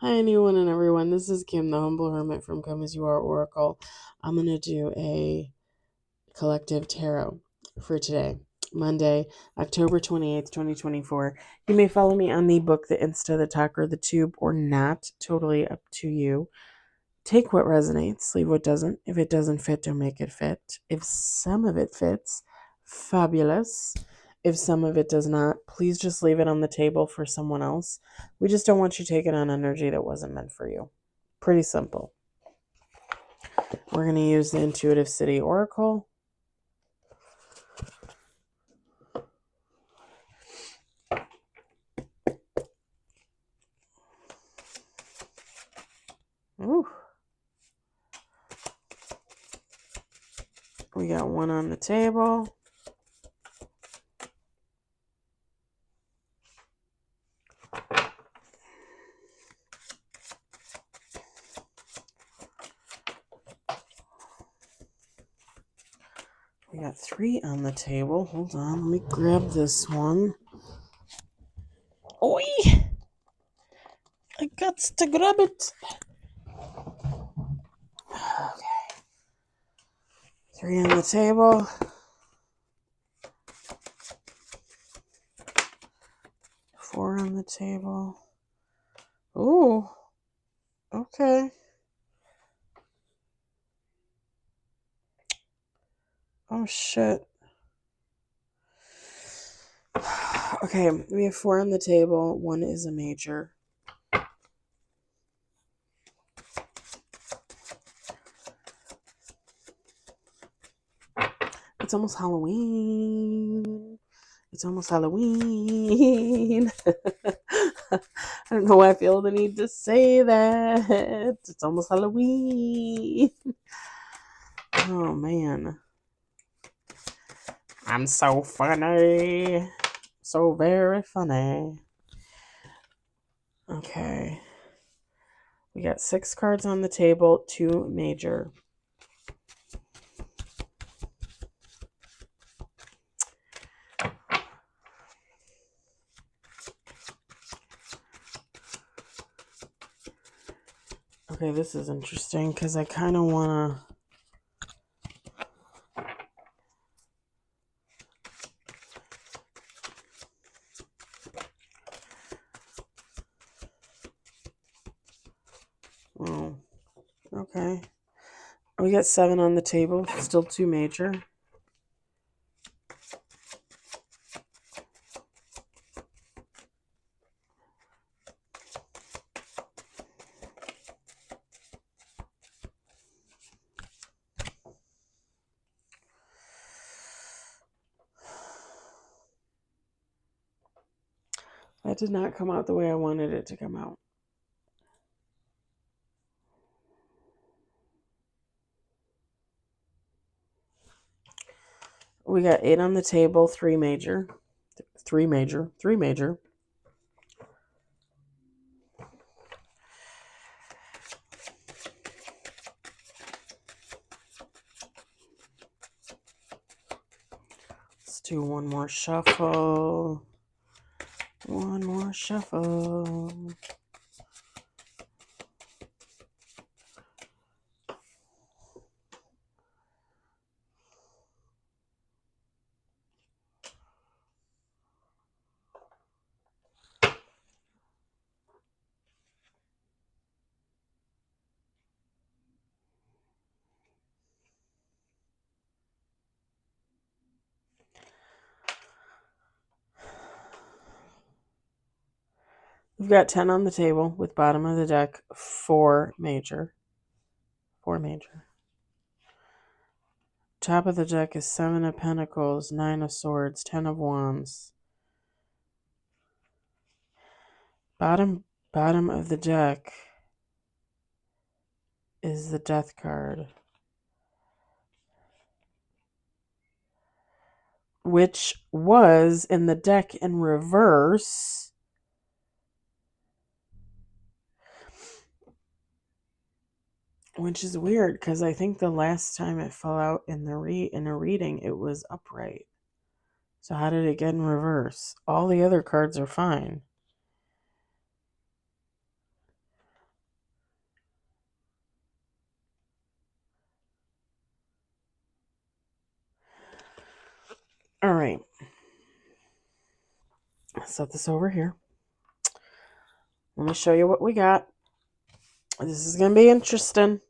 Hi, anyone and everyone. This is Kim, the Humble Hermit from Come As You Are Oracle. I'm going to do a collective tarot for today, Monday, October 28th, 2024. You may follow me on the book, the Insta, the Talk, or the Tube, or not. Totally up to you. Take what resonates, leave what doesn't. If it doesn't fit, don't make it fit. If some of it fits, fabulous. If some of it does not, please just leave it on the table for someone else. We just don't want you taking on energy that wasn't meant for you. Pretty simple. We're going to use the Intuitive City Oracle. Ooh. We got one on the table. We got three on the table. Hold on, let me grab this one. Oi! I got to grab it. Okay. Three on the table. Four on the table. Ooh. Okay. Oh, shit. Okay, we have four on the table. One is a major. It's almost Halloween. It's almost Halloween. I don't know why I feel the need to say that. It's almost Halloween. Oh, man. I'm so funny. So very funny. Okay. We got 6 cards on the table, 2 major. Okay, this is interesting because I kind of want to... Oh, okay. We got 7 on the table, still 2 major. That did not come out the way I wanted it to come out. We got 8 on the table, 3 major. 3 major. 3 major. Let's do one more shuffle. One more shuffle. We've got 10 on the table with bottom of the deck, 4 major. 4 major. Top of the deck is 7 of Pentacles, 9 of Swords, 10 of Wands. Bottom of the deck is the Death card, which was in the deck in reverse. Which is weird because I think the last time it fell out in the in a reading, it was upright. So how did it get in reverse? All the other cards are fine. All right. Set this over here. Let me show you what we got. This is going to be interesting.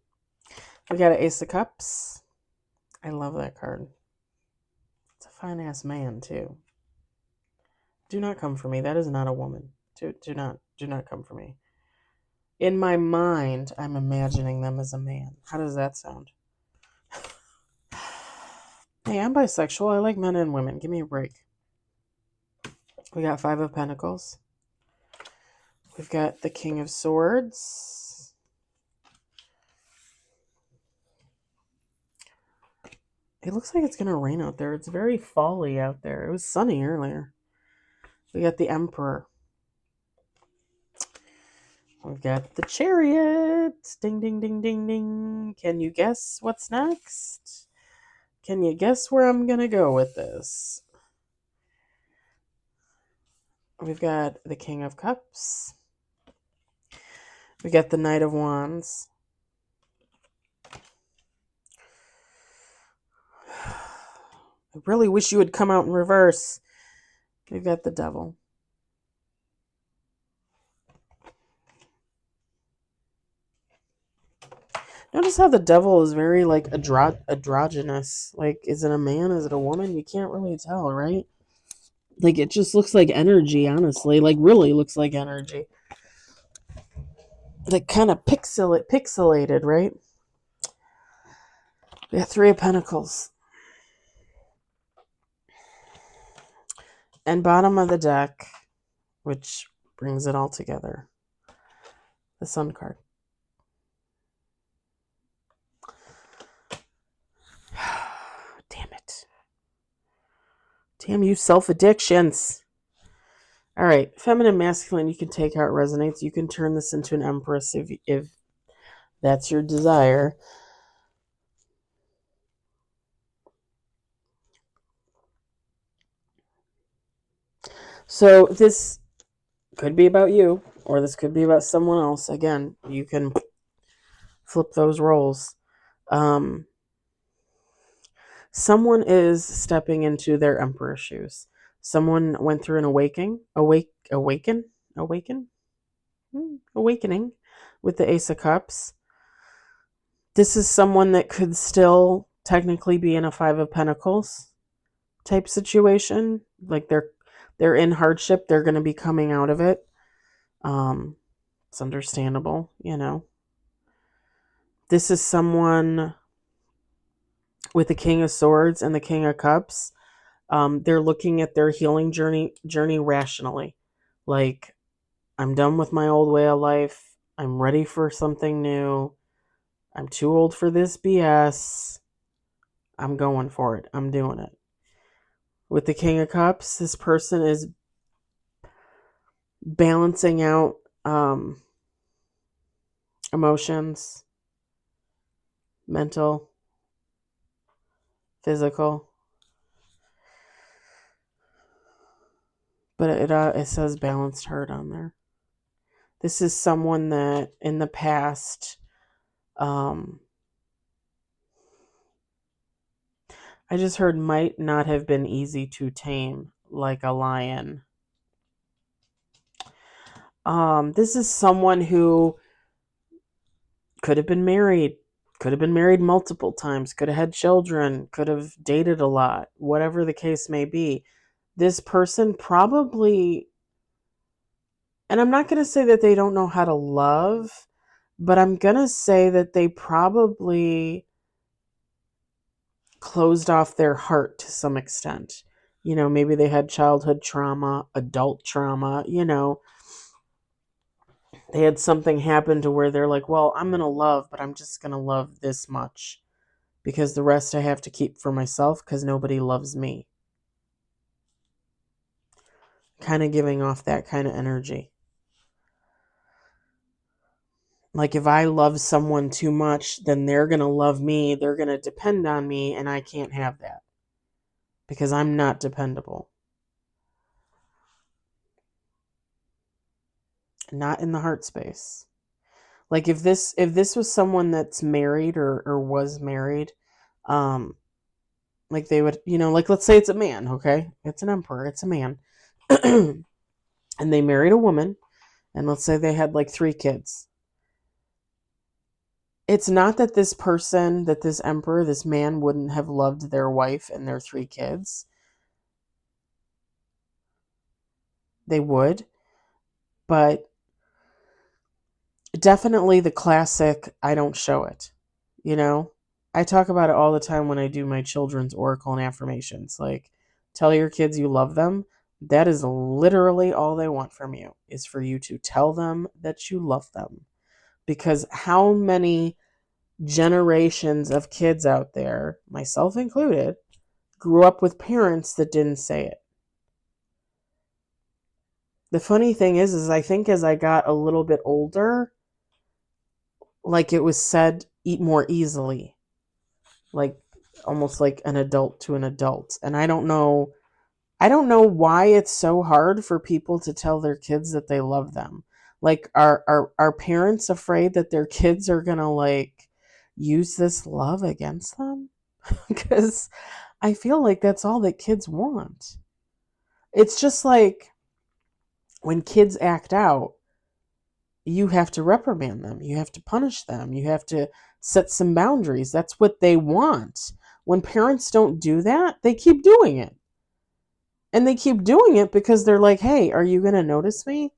We got an Ace of Cups. I love that card. It's a fine-ass man, too. Do not come for me. That is not a woman. Do not come for me. In my mind, I'm imagining them as a man. How does that sound? Hey, I'm bisexual. I like men and women. Give me a break. We got Five of Pentacles. We've got the King of Swords. It looks like it's going to rain out there. It's very fall-y out there. It was sunny earlier. We got the Emperor. We've got the Chariot. Ding, ding, ding, ding, ding. Can you guess what's next? Can you guess where I'm going to go with this? We've got the King of Cups. We got the Knight of Wands. I really wish you would come out in reverse. We've got the Devil. Notice how the Devil is very, like, androgynous. Like, is it a man? Is it a woman? You can't really tell, right? Like, it just looks like energy, honestly. Like, really looks like energy. Like, kind of pixelated, right? We got Three of Pentacles. And bottom of the deck, which brings it all together, the Sun card. Damn it. Damn you self-addictions. All right, feminine, masculine, you can take how it resonates. You can turn this into an Empress if that's your desire. So this could be about you, or this could be about someone else. Again, you can flip those roles. Someone is stepping into their Emperor shoes. Someone went through an awakening with the Ace of Cups. This is someone that could still technically be in a Five of Pentacles type situation. Like they're in hardship. They're going to be coming out of it. It's understandable, you know. This is someone with the King of Swords and the King of Cups. They're looking at their healing journey rationally. Like, I'm done with my old way of life. I'm ready for something new. I'm too old for this BS. I'm going for it. I'm doing it. With the King of Cups, this person is balancing out emotions, mental, physical. But it says balanced hurt on there. This is someone that in the past, I just heard might not have been easy to tame, like a lion. This is someone who could have been married multiple times, could have had children, could have dated a lot, whatever the case may be. This person probably, and I'm not going to say that they don't know how to love, but I'm going to say that they probably closed off their heart to some extent. You know, maybe they had childhood trauma, adult trauma, you know. They had something happen to where they're like, well, I'm going to love, but I'm just going to love this much because the rest I have to keep for myself because nobody loves me. Kind of giving off that kind of energy. Like, if I love someone too much, then they're going to love me. They're going to depend on me, and I can't have that because I'm not dependable. Not in the heart space. Like, if this was someone that's married or was married, Like they would, like let's say it's a man, okay? It's an emperor, it's a man. And they married a woman, and let's say they had like 3 kids. It's not that this person, that this emperor, this man wouldn't have loved their wife and their 3 kids. They would, but definitely the classic, I don't show it. You know, I talk about it all the time when I do my children's oracle and affirmations. Like, tell your kids you love them. That is literally all they want from you, is for you to tell them that you love them. Because how many generations of kids out there, myself included, grew up with parents that didn't say it? The funny thing is I think as I got a little bit older, like it was said more easily, like almost like an adult to an adult. And I don't know why it's so hard for people to tell their kids that they love them. Like are parents afraid that their kids are going to like use this love against them? Because I feel like that's all that kids want. It's just like when kids act out, you have to reprimand them. You have to punish them. You have to set some boundaries. That's what they want. When parents don't do that, they keep doing it. And they keep doing it because they're like, hey, are you going to notice me?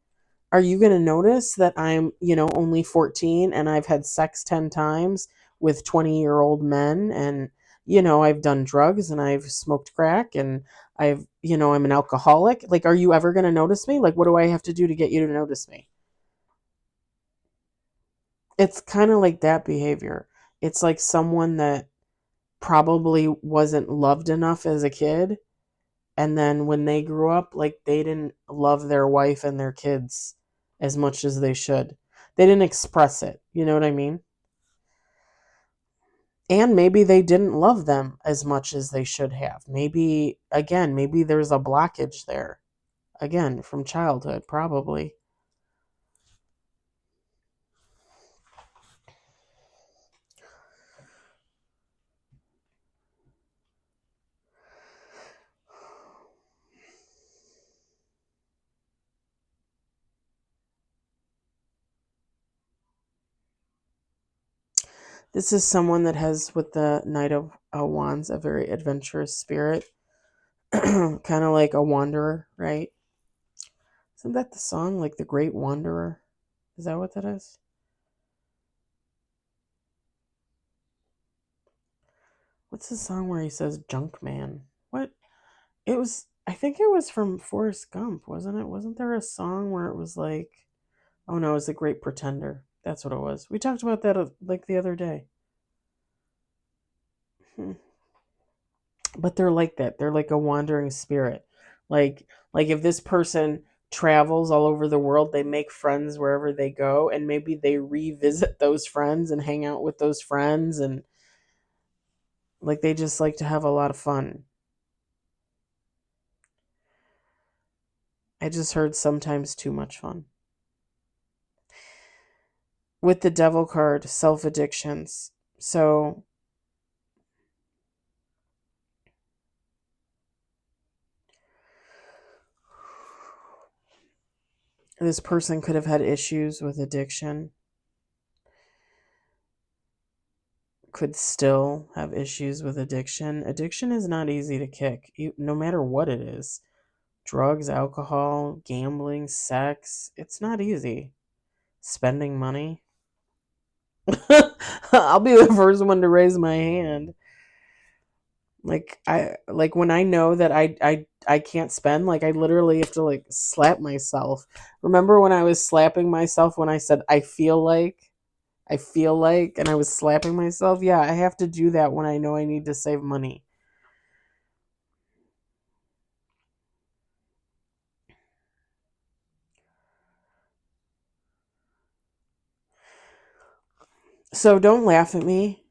Are you going to notice that I'm, only 14 and I've had sex 10 times with 20-year-old men, and, I've done drugs and I've smoked crack and I'm an alcoholic. Like, are you ever going to notice me? Like, what do I have to do to get you to notice me? It's kind of like that behavior. It's like someone that probably wasn't loved enough as a kid. And then when they grew up, like they didn't love their wife and their kids as much as they should. They didn't express it. You know what I mean? And maybe they didn't love them as much as they should have. Maybe there's a blockage there. Again, from childhood, probably. This is someone that has, with the Knight of Wands, a very adventurous spirit. Kind of like a wanderer, right? Isn't that the song, like The Great Wanderer? Is that what that is? What's the song where he says junk man? What? I think it was from Forrest Gump, wasn't it? Wasn't there a song where it was like, oh no, it was The Great Pretender. That's what it was. We talked about that like the other day. Hmm. But they're like that. They're like a wandering spirit. Like if this person travels all over the world, they make friends wherever they go, and maybe they revisit those friends and hang out with those friends, and like they just like to have a lot of fun. I just heard sometimes too much fun. With the devil card, self addictions. So this person could have had issues with addiction, could still have issues with addiction. Addiction is not easy to kick, no matter what it is. Drugs, alcohol, gambling, sex, it's not easy. Spending money. I'll be the first one to raise my hand. Like when I know that I can't spend, like I literally have to like slap myself. Remember when I was slapping myself when I said I feel like and I was slapping myself? Yeah, I have to do that when I know I need to save money. So don't laugh at me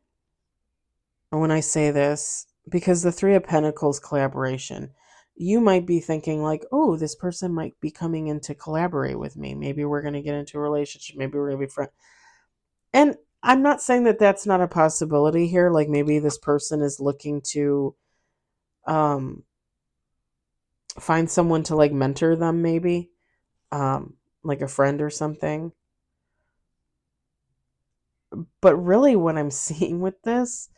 when I say this, because the 3 of Pentacles collaboration, you might be thinking like, oh, this person might be coming in to collaborate with me. Maybe we're going to get into a relationship. Maybe we're going to be friends. And I'm not saying that that's not a possibility here. Like maybe this person is looking to Um, find someone to like mentor them, maybe, like a friend or something. But really, what I'm seeing with this,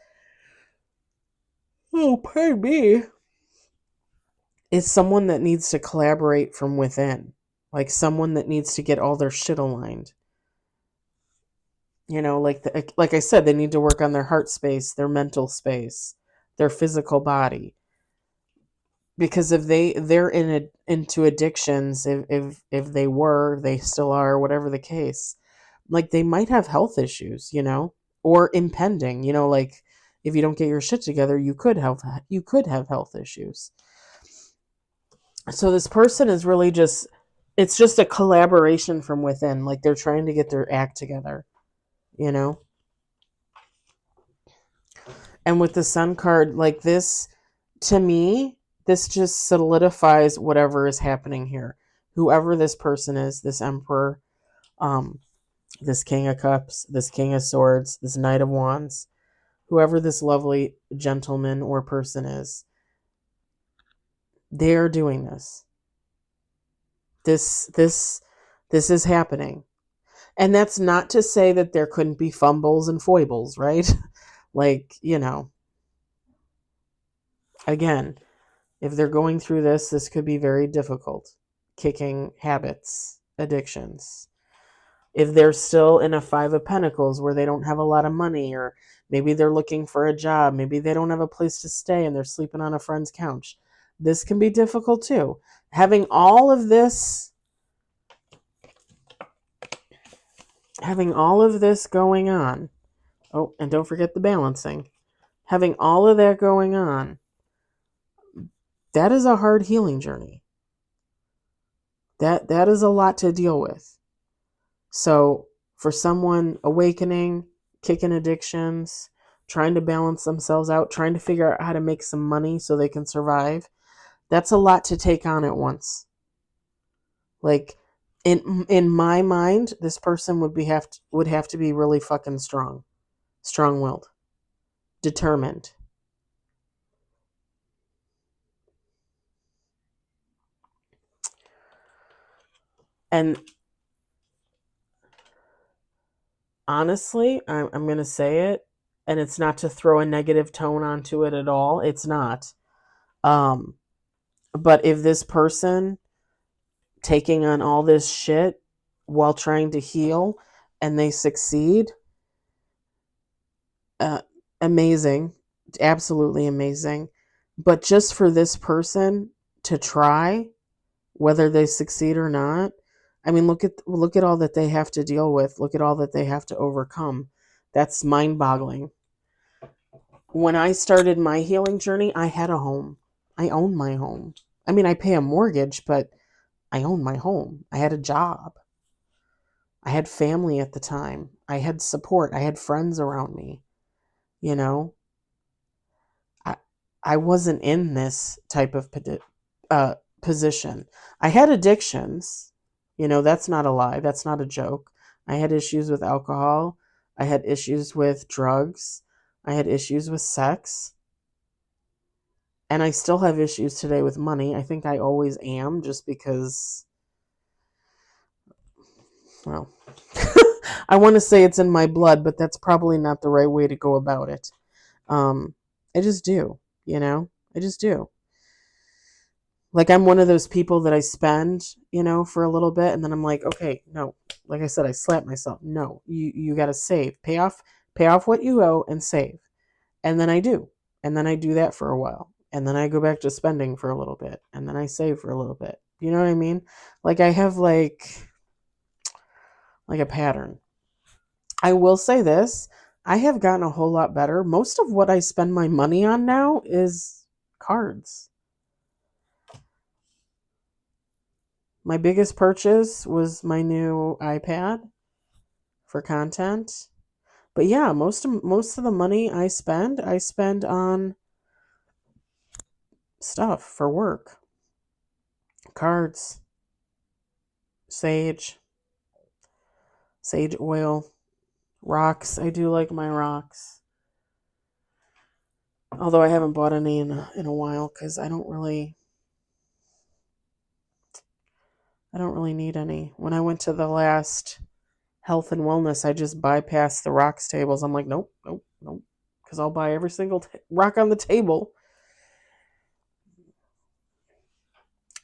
oh, pardon me, is someone that needs to collaborate from within, like someone that needs to get all their shit aligned. Like I said, they need to work on their heart space, their mental space, their physical body. Because if they're into addictions, if they still are, whatever the case, like they might have health issues, or impending, like if you don't get your shit together, you could have health issues. So this person is really just, it's just a collaboration from within, like they're trying to get their act together, you know and with the sun card like this, to me, this just solidifies whatever is happening here. Whoever this person is, this emperor, um this king of cups, this king of swords, this knight of wands, whoever this lovely gentleman or person is, they're doing this. This is happening. And that's not to say that there couldn't be fumbles and foibles, right? Like, again, if they're going through this could be very difficult. Kicking habits, addictions. If they're still in a Five of Pentacles where they don't have a lot of money, or maybe they're looking for a job, maybe they don't have a place to stay and they're sleeping on a friend's couch, this can be difficult too. Having all of this going on. Oh, and don't forget the balancing. Having all of that going on, that is a hard healing journey. That is a lot to deal with. So for someone awakening, kicking addictions, trying to balance themselves out, trying to figure out how to make some money so they can survive, that's a lot to take on at once. Like in my mind, this person would have to be really fucking strong, strong-willed, determined. And honestly, I'm going to say it, and it's not to throw a negative tone onto it at all. It's not. Um, but if this person taking on all this shit while trying to heal and they succeed, uh, amazing, absolutely amazing. But just for this person to try, whether they succeed or not, I mean, look at all that they have to deal with. Look at all that they have to overcome. That's mind-boggling. When I started my healing journey, I had a home. I owned my home. I mean, I pay a mortgage, but I owned my home. I had a job. I had family at the time. I had support. I had friends around me. You know, I I wasn't in this type of position. I had addictions. That's not a lie. That's not a joke. I had issues with alcohol. I had issues with drugs. I had issues with sex. And I still have issues today with money. I think I always am, just because, well, I want to say it's in my blood, but that's probably not the right way to go about it. Um, I just do, I just do. Like, I'm one of those people that I spend, for a little bit, and then I'm like, okay, no. Like I said, I slap myself. No, you got to save, pay off what you owe, and save. And then I do, and then I do that for a while, and then I go back to spending for a little bit, and then I save for a little bit. You know what I mean? Like, I have like a pattern. I will say this, I have gotten a whole lot better. Most of what I spend my money on now is cards. My biggest purchase was my new iPad for content. But yeah, most of the money I spend on stuff for work. Cards, sage, sage oil, rocks. I do like my rocks. Although I haven't bought any in a while because I don't really need any. When I went to the last health and wellness, I just bypassed the rocks tables. I'm like, nope, nope, nope, because I'll buy every single rock on the table.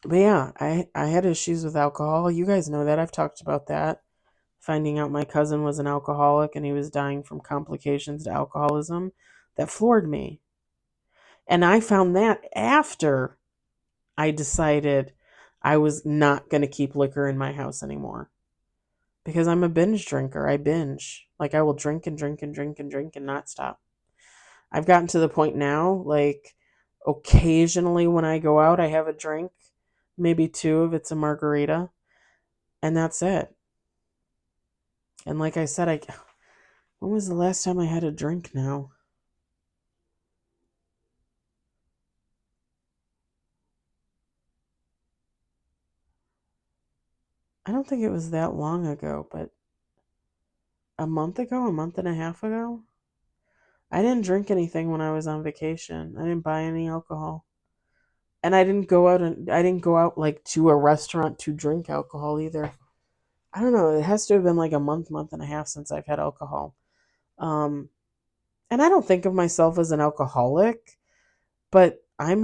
But yeah, I had issues with alcohol. You guys know that. I've talked about that. Finding out my cousin was an alcoholic and he was dying from complications to alcoholism, that floored me. And I found that after I decided I was not going to keep liquor in my house anymore. Because I'm a binge drinker. I binge. Like, I will drink and drink and drink and drink and not stop. I've gotten to the point now, like, occasionally when I go out, I have a drink, maybe two if it's a margarita, and that's it. And like I said, when was the last time I had a drink now? I don't think it was that long ago, but a month ago, a month and a half ago? I didn't drink anything when I was on vacation. I didn't buy any alcohol. And I didn't go out like to a restaurant to drink alcohol either. I don't know, it has to have been like a month and a half since I've had alcohol. Um and I don't think of myself as an alcoholic, but I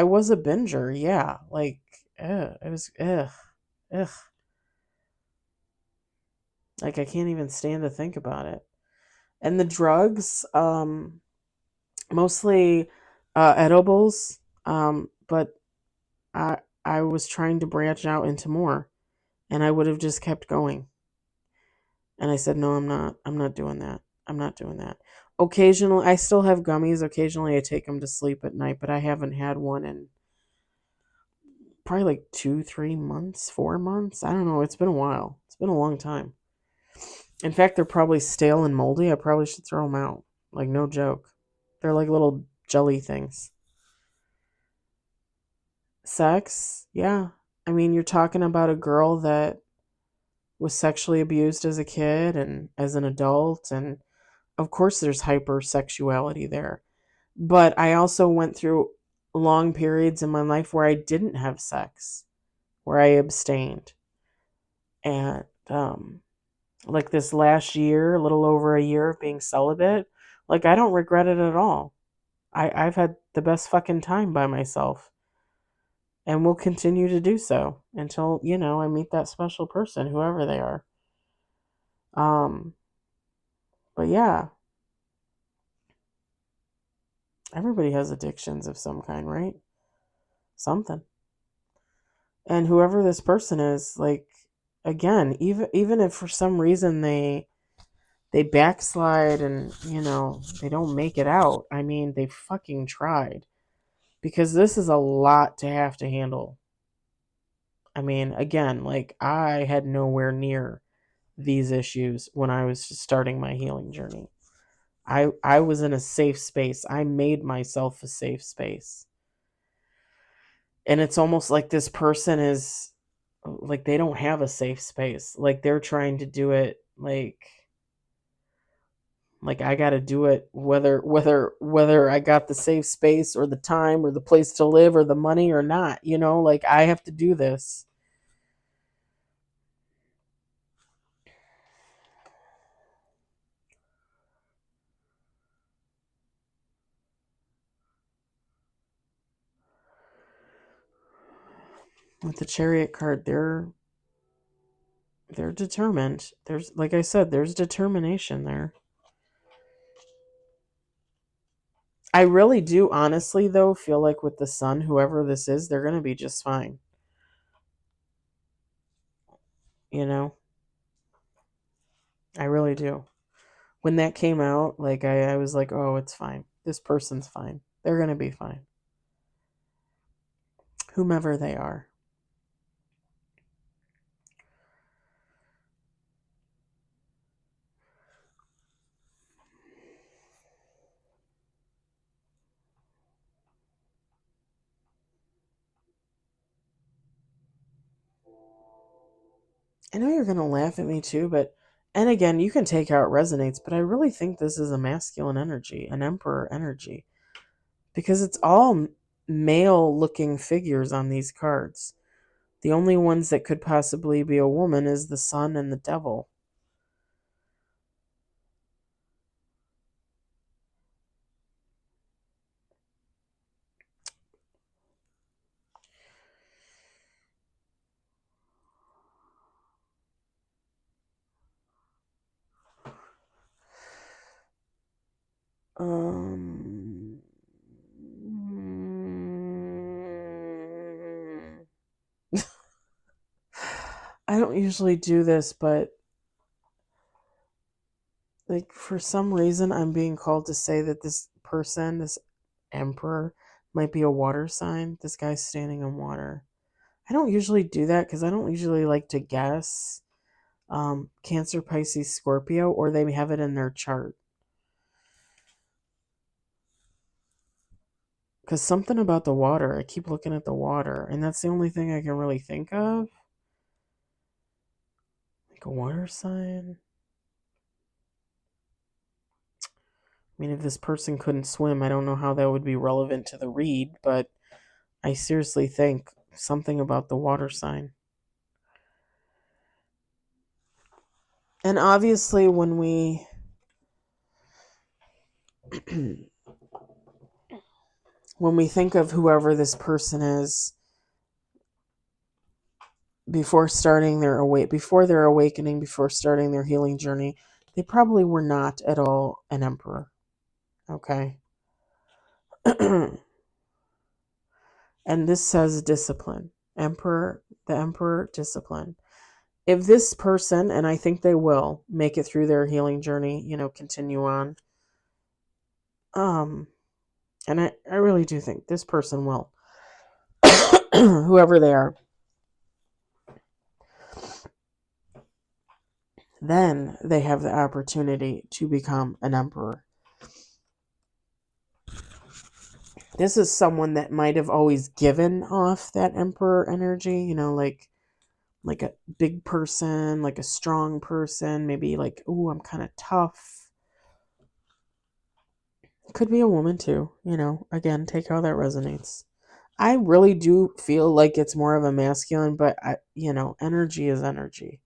was a binger, yeah. Like it was ugh. Like I can't even stand to think about it. And the drugs, mostly edibles, but I was trying to branch out into more, and I would have just kept going. And I said, no, I'm not. I'm not doing that. I'm not doing that. Occasionally, I still have gummies. Occasionally, I take them to sleep at night, but I haven't had one in probably like 2, 3 months, 4 months. I don't know. It's been a while. It's been a long time. In fact, they're probably stale and moldy. I probably should throw them out. Like, no joke. They're like little jelly things. Sex? Yeah. I mean, you're talking about a girl that was sexually abused as a kid and as an adult. And of course, there's hypersexuality there. But I also went through long periods in my life where I didn't have sex, where I abstained. And like this last year, a little over a year of being celibate, like I don't regret it at all. I've had the best fucking time by myself and will continue to do so until, I meet that special person, whoever they are. Um, but yeah, everybody has addictions of some kind, right? Something. And whoever this person is, like, again, even if for some reason they backslide and, they don't make it out, I mean, they fucking tried. Because this is a lot to have to handle. I mean, again, like I had nowhere near these issues when I was just starting my healing journey. I was in a safe space. I made myself a safe space. And it's almost like this person is like they don't have a safe space. Like they're trying to do it like I got to do it whether I got the safe space or the time or the place to live or the money or not, like I have to do this. With the chariot card, they're determined. There's, like I said, there's determination there. I really do honestly though feel like with the sun, whoever this is, they're going to be just fine. You know? I really do. When that came out, like I was like, "Oh, it's fine. This person's fine. They're going to be fine. Whomever they are." I know you're going to laugh at me too, but and again, you can take how it resonates, but I really think this is a masculine energy, an emperor energy. because it's all male looking figures on these cards. The only ones that could possibly be a woman is the sun and the devil. Um, I don't usually do this, but like for some reason I'm being called to say that this person, this emperor, might be a water sign. This guy's standing in water. I don't usually do that because I don't usually like to guess Cancer, Pisces, Scorpio, or they have it in their chart. Because something about the water, I keep looking at the water, and that's the only thing I can really think of. Like a water sign. I mean, if this person couldn't swim, I don't know how that would be relevant to the read, but I seriously think something about the water sign. And obviously, when we when we think of whoever this person is before before their awakening, before starting their healing journey, they probably were not at all an emperor. Okay. And this says discipline. The emperor, discipline. If this person, and I think they will, make it through their healing journey, continue on. And I really do think this person will. Whoever they are. Then they have the opportunity to become an emperor. This is someone that might have always given off that emperor energy, like a big person, like a strong person, maybe like, ooh, I'm kind of tough. Could be a woman too, again, take how that resonates. I really do feel like it's more of a masculine, but energy is energy.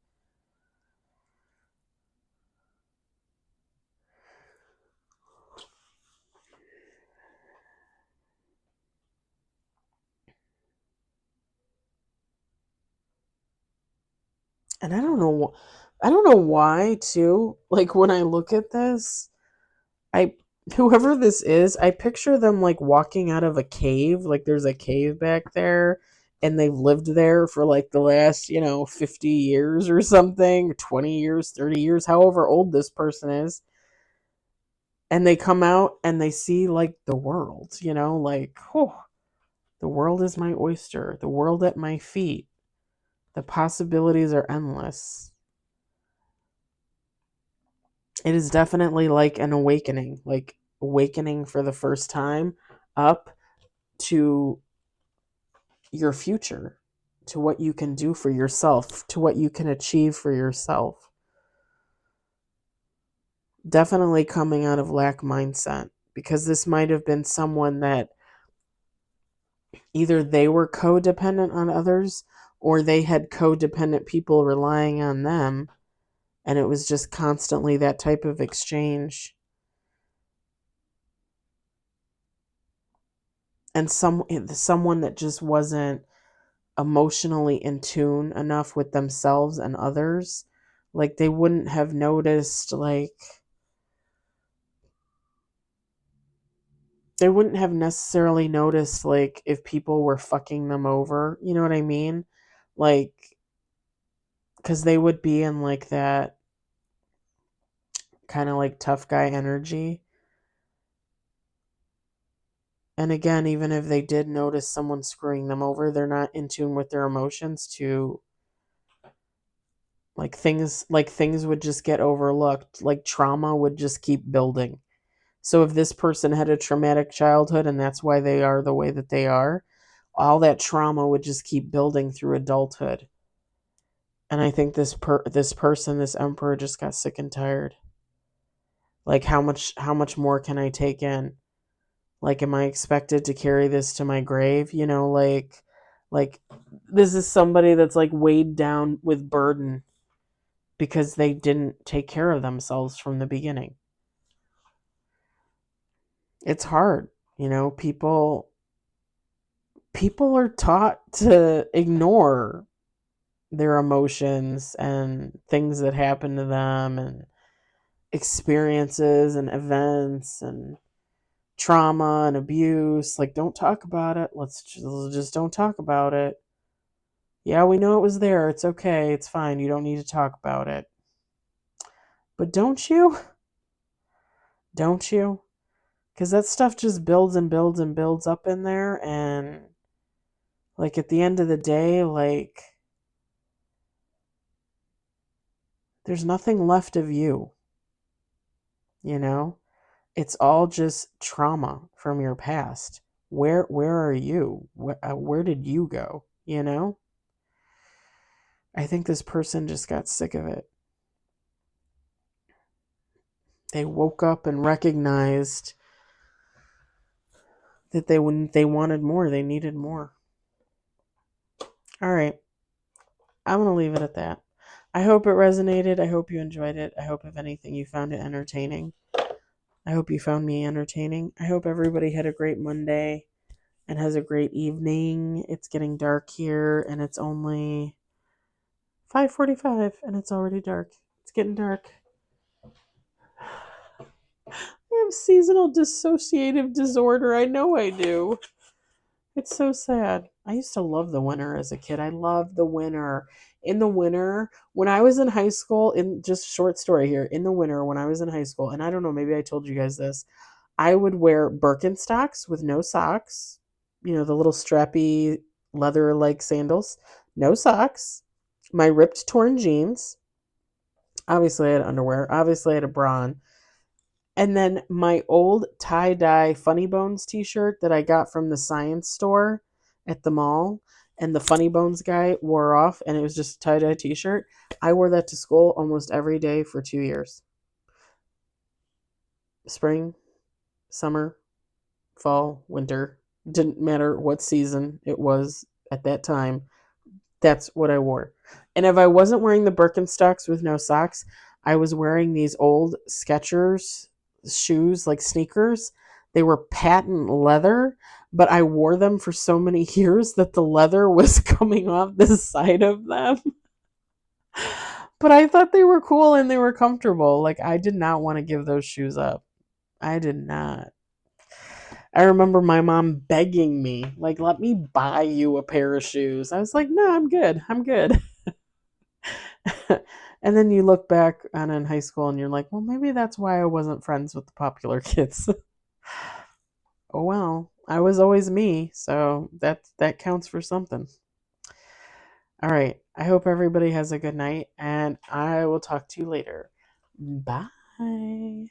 And I don't know why too. Like when I look at this, I whoever this is, I picture them like walking out of a cave, like there's a cave back there and they've lived there for like the last, 50 years or something, 20 years, 30 years, however old this person is. And they come out and they see like the world, like, oh, the world is my oyster, the world at my feet. The possibilities are endless. It is definitely like an awakening, like awakening for the first time up to your future, to what you can do for yourself, to what you can achieve for yourself. Definitely coming out of lack mindset, because this might have been someone that either they were codependent on others or they had codependent people relying on them, and it was just constantly that type of exchange. And someone that just wasn't emotionally in tune enough with themselves and others, like they wouldn't have noticed, like they wouldn't have necessarily noticed like if people were fucking them over, you know what I mean? Like, because they would be in like that kind of like tough guy energy. And again, even if they did notice someone screwing them over, they're not in tune with their emotions to like things would just get overlooked. Like trauma would just keep building. So if this person had a traumatic childhood and that's why they are the way that they are, all that trauma would just keep building through adulthood. And I think this person, this emperor, just got sick and tired. Like how much more can I take in? Like, am I expected to carry this to my grave? Like this is somebody that's like weighed down with burden because they didn't take care of themselves from the beginning. It's hard, people are taught to ignore their emotions and things that happen to them and experiences and events and trauma and abuse. Like, don't talk about it. Let's just don't talk about it. Yeah, we know it was there. It's okay. It's fine. You don't need to talk about it. But don't you? Don't you? Because that stuff just builds and builds and builds up in there. And, like, at the end of the day, like, there's nothing left of you, you know? It's all just trauma from your past. Where are you? Where did you go, I think this person just got sick of it. They woke up and recognized that they wanted more, they needed more. All right. I'm going to leave it at that. I hope it resonated. I hope you enjoyed it. I hope, if anything, you found it entertaining. I hope you found me entertaining. I hope everybody had a great Monday and has a great evening. It's getting dark here, and it's only 5:45, and it's already dark. It's getting dark. I have seasonal dissociative disorder. I know I do. It's so sad. I used to love the winter as a kid. I loved the winter. In the winter, when I was in high school, in just short story here, in the winter when I was in high school, and I don't know, maybe I told you guys this, I would wear Birkenstocks with no socks, the little strappy leather like sandals, no socks, my ripped torn jeans. Obviously, I had underwear. Obviously, I had a bra on. And then my old tie-dye Funny Bones t-shirt that I got from the science store at the mall, and the Funny Bones guy wore off, and it was just a tie-dye t-shirt. I wore that to school almost every day for 2 years. Spring, summer, fall, winter. Didn't matter what season it was at that time. That's what I wore. And if I wasn't wearing the Birkenstocks with no socks, I was wearing these old Skechers shoes, like sneakers. They were patent leather, but I wore them for so many years that the leather was coming off the side of them. But I thought they were cool and they were comfortable. Like, I did not want to give those shoes up. I did not. I remember my mom begging me, like, let me buy you a pair of shoes. I was like, no, I'm good. I'm good. And then you look back on in high school and you're like, well, maybe that's why I wasn't friends with the popular kids. Oh well, I was always me, so that counts for something. All right. I hope everybody has a good night, and I will talk to you later. Bye.